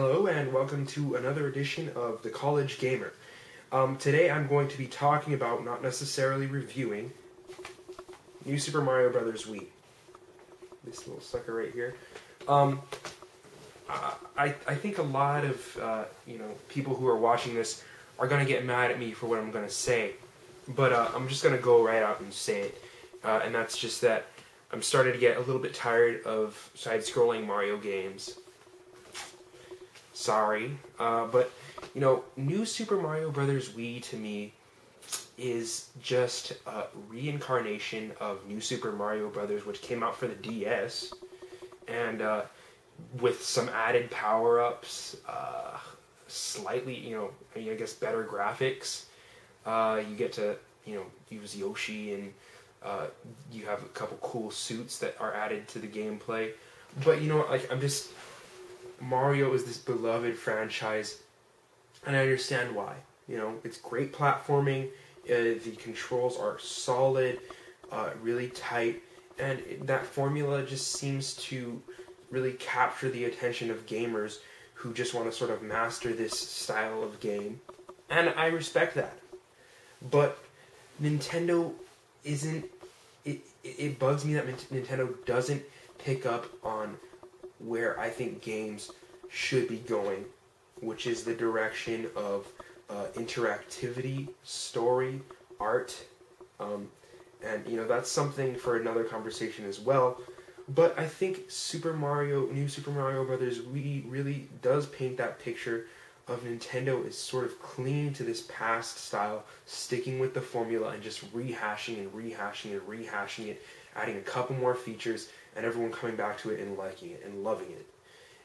Hello and welcome to another edition of The College Gamer. Today I'm going to be talking about, not necessarily reviewing, New Super Mario Bros. Wii. This little sucker right here. I think a lot of people who are watching this are going to get mad at me for what I'm going to say, but I'm just going to go right out and say it, and that's just that I'm starting to get a little bit tired of side-scrolling Mario games. Sorry, but New Super Mario Bros. Wii to me is just a reincarnation of New Super Mario Bros., which came out for the DS, and with some added power-ups, slightly, I guess better graphics. You get to, use Yoshi, and you have a couple cool suits that are added to the gameplay. But Mario is this beloved franchise, and I understand why. It's great platforming, the controls are solid, really tight, and that formula just seems to really capture the attention of gamers who just want to sort of master this style of game, and I respect that. But Nintendo isn't... It bugs me that Nintendo doesn't pick up on where I think games should be going, which is the direction of interactivity, story, art, and that's something for another conversation as well. But I think New Super Mario Bros. Wii really does paint that picture of Nintendo is sort of clinging to this past style, sticking with the formula and just rehashing and rehashing and rehashing it, adding a couple more features, and everyone coming back to it and liking it and loving it.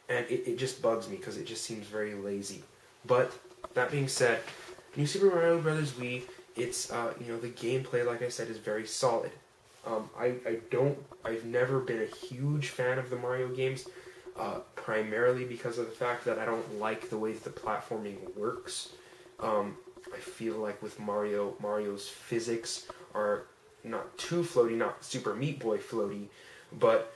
And it just bugs me because it just seems very lazy. But that being said, New Super Mario Bros. Wii, it's the gameplay, like I said, is very solid. I've never been a huge fan of the Mario games, primarily because of the fact that I don't like the way that the platforming works. I feel like with Mario's physics are not too floaty, not Super Meat Boy floaty, but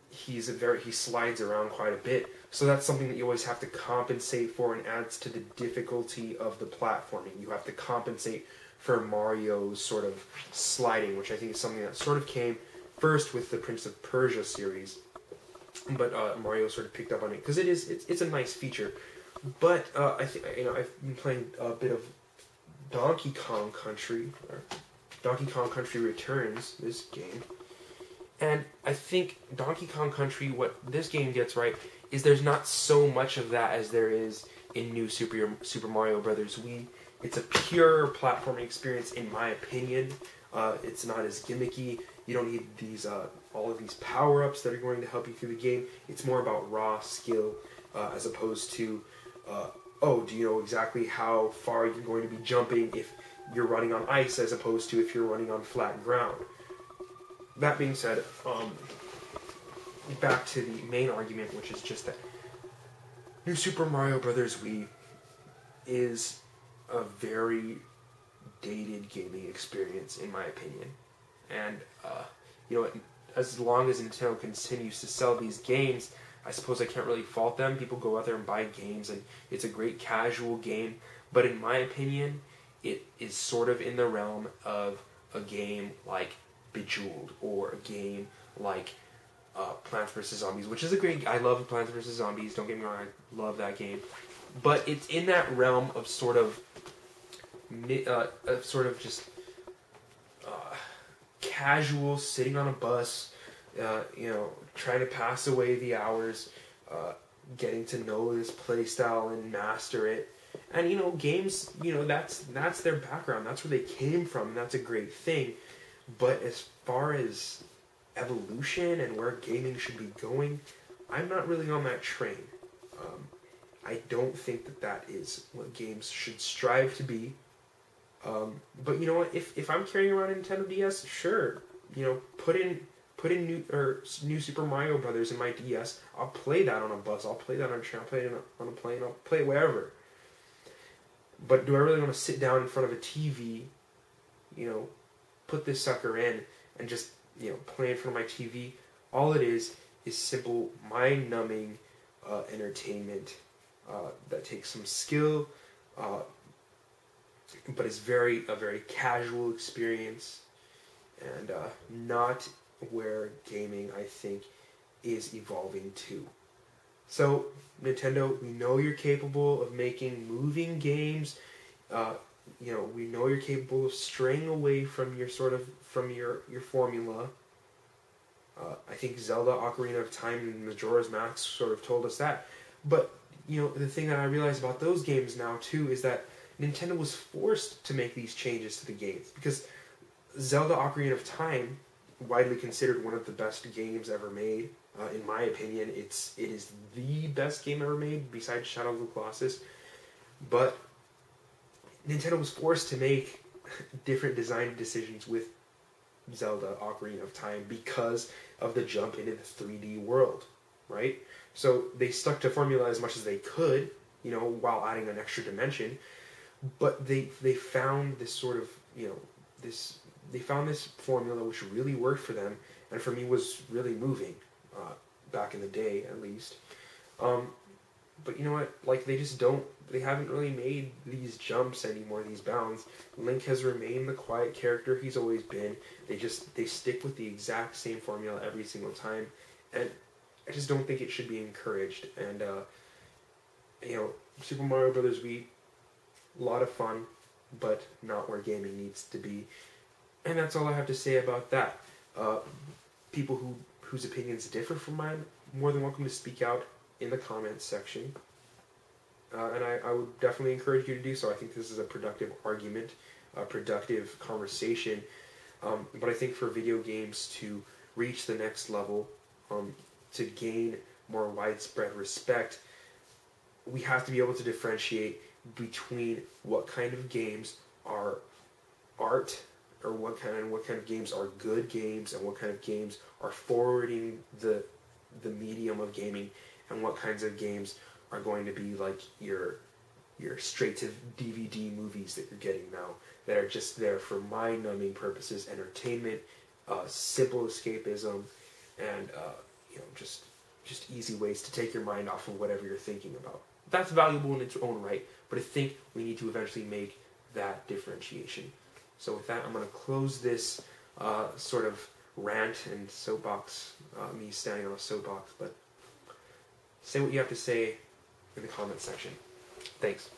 he slides around quite a bit, so that's something that you always have to compensate for, and adds to the difficulty of the platforming. You have to compensate for Mario's sort of sliding, which I think is something that sort of came first with the Prince of Persia series, but Mario sort of picked up on it because it's a nice feature. But I think I've been playing a bit of Donkey Kong Country, or Donkey Kong Country Returns, this game. And I think Donkey Kong Country, what this game gets right, is there's not so much of that as there is in New Super Mario Bros. Wii. It's a pure platforming experience, in my opinion. It's not as gimmicky. You don't need these all of these power-ups that are going to help you through the game. It's more about raw skill, as opposed to, do you know exactly how far you're going to be jumping if you're running on ice, as opposed to if you're running on flat ground. That being said, back to the main argument, which is just that New Super Mario Bros. Wii is a very dated gaming experience, in my opinion. And, as long as Nintendo continues to sell these games, I suppose I can't really fault them. People go out there and buy games, and it's a great casual game. But in my opinion, it is sort of in the realm of a game like Bejeweled, or a game like Plants vs. Zombies, which is a great... I love Plants vs. Zombies, don't get me wrong, I love that game. But it's in that realm of sort of just casual, sitting on a bus, trying to pass away the hours, getting to know this playstyle and master it. And, games, that's their background, that's where they came from, and that's a great thing. But as far as evolution and where gaming should be going, I'm not really on that train. I don't think that is what games should strive to be. But you know what? If I'm carrying around a Nintendo DS, sure, put in New Super Mario Brothers in my DS. I'll play that on a bus. I'll play that on a train. I'll play it on a plane. I'll play it wherever. But do I really want to sit down in front of a TV, put this sucker in and just play in front of my TV? All it is simple mind-numbing entertainment that takes some skill, but is a very casual experience, and not where gaming, I think, is evolving to. So, Nintendo, we know you're capable of making moving games. We know you're capable of straying away from your your formula. I think Zelda Ocarina of Time and Majora's Mask sort of told us that. But, the thing that I realize about those games now, too, is that Nintendo was forced to make these changes to the games. Because Zelda Ocarina of Time, widely considered one of the best games ever made, in my opinion, it is the best game ever made, besides Shadow of the Colossus. But Nintendo was forced to make different design decisions with Zelda Ocarina of Time because of the jump into the 3D world, right? So they stuck to formula as much as they could, while adding an extra dimension. But they found this sort of, they found this formula which really worked for them, and for me was really moving, back in the day at least. But you know what? Like, they haven't really made these jumps anymore, these bounds. Link has remained the quiet character he's always been. They stick with the exact same formula every single time, and I just don't think it should be encouraged. And Super Mario Brothers Wii, a lot of fun, but not where gaming needs to be. And that's all I have to say about that. People whose opinions differ from mine, more than welcome to speak out in the comments section. And I would definitely encourage you to do so. I think this is a productive argument, a productive conversation. But I think for video games to reach the next level, to gain more widespread respect, we have to be able to differentiate between what kind of games are art, or what kind of games are good games, and what kind of games are forwarding the medium of gaming, and what kinds of games are going to be like your straight to DVD movies that you're getting now, that are just there for mind-numbing purposes, entertainment, simple escapism, and just easy ways to take your mind off of whatever you're thinking about. That's valuable in its own right, but I think we need to eventually make that differentiation. So with that, I'm going to close this sort of rant and soapbox, me standing on a soapbox, but say what you have to say in the comments section. Thanks.